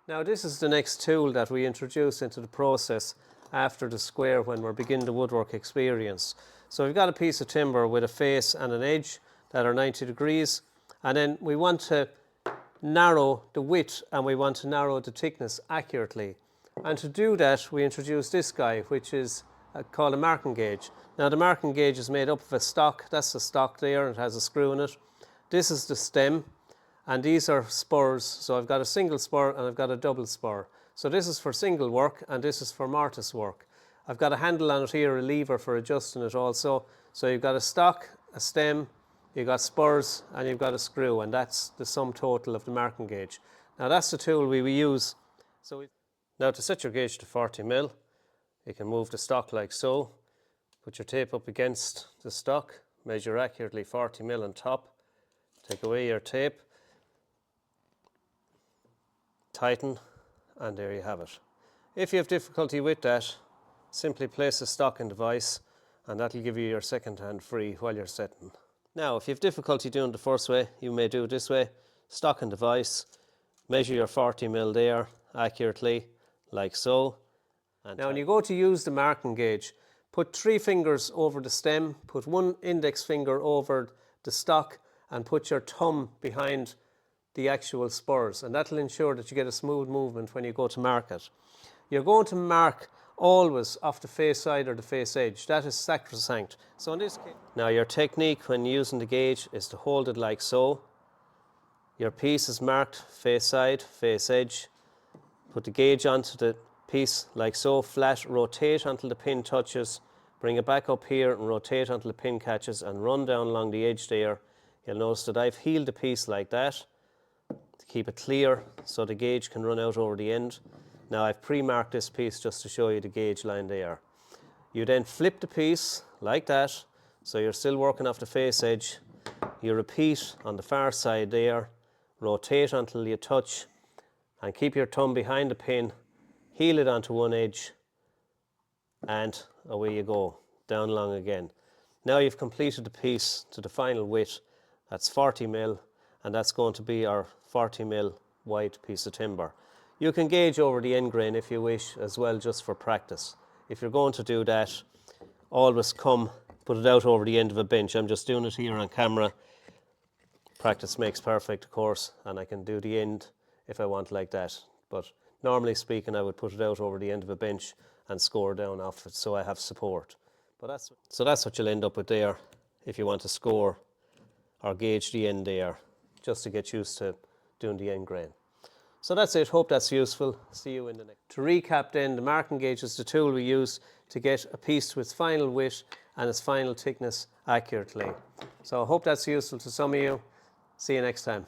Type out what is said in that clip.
Now this is the next tool that we introduce into the process after the square when we're beginning the woodwork experience. So we've got a piece of timber with a face and an edge that are 90 degrees, and then we want to narrow the width and we want to narrow the thickness accurately. And to do that we introduce this guy, which is called a marking gauge. Now the marking gauge is made up of a stock. That's the stock there, and it has a screw in it. This is the stem, and these are spurs. So I've got a single spur and I've got a double spur. So this is for single work and this is for mortise work. I've got a handle on it here, a lever for adjusting it also. So you've got a stock, a stem, you've got spurs and you've got a screw, and that's the sum total of the marking gauge. Now that's the tool we use. Now to set your gauge to 40mm, you can move the stock like so, put your tape up against the stock, measure accurately 40mm on top, take away your tape, tighten, and there you have it. If you have difficulty with that, simply place a stock in the vise and that'll give you your second hand free while you're setting. Now if you have difficulty doing the first way, you may do it this way. Stock in the vise, measure your 40mm there accurately, like so. And now when you go to use the marking gauge, put 3 fingers over the stem, put 1 index finger over the stock, and put your thumb behind the actual spurs, and that'll ensure that you get a smooth movement when you go to mark it. You're going to mark always off the face side or the face edge. That is sacrosanct. So in this case, now your technique when using the gauge is to hold it like so. Your piece is marked face side, face edge. Put the gauge onto the piece like so, flat, rotate until the pin touches, bring it back up here and rotate until the pin catches, and run down along the edge there. You'll notice that I've heeled the piece like that to keep it clear so the gauge can run out over the end. Now I've pre-marked this piece just to show you the gauge line there. You then flip the piece like that, so you're still working off the face edge. You repeat on the far side there, rotate until you touch, and keep your thumb behind the pin, heel it onto one edge, and away you go, down along again. Now you've completed the piece to the final width. That's 40mm, and that's going to be our 40mm wide piece of timber. You can gauge over the end grain if you wish as well, just for practice. If you're going to do that, always put it out over the end of a bench. I'm just doing it here on camera. Practice makes perfect, of course, and I can do the end if I want like that. But normally speaking, I would put it out over the end of a bench and score down off it so I have support. So that's what you'll end up with there if you want to score or gauge the end there, just to get used to doing the end grain. So that's it. Hope that's useful. See you in the next. To recap then, the marking gauge is the tool we use to get a piece to its final width and its final thickness accurately. So I hope that's useful to some of you. See you next time.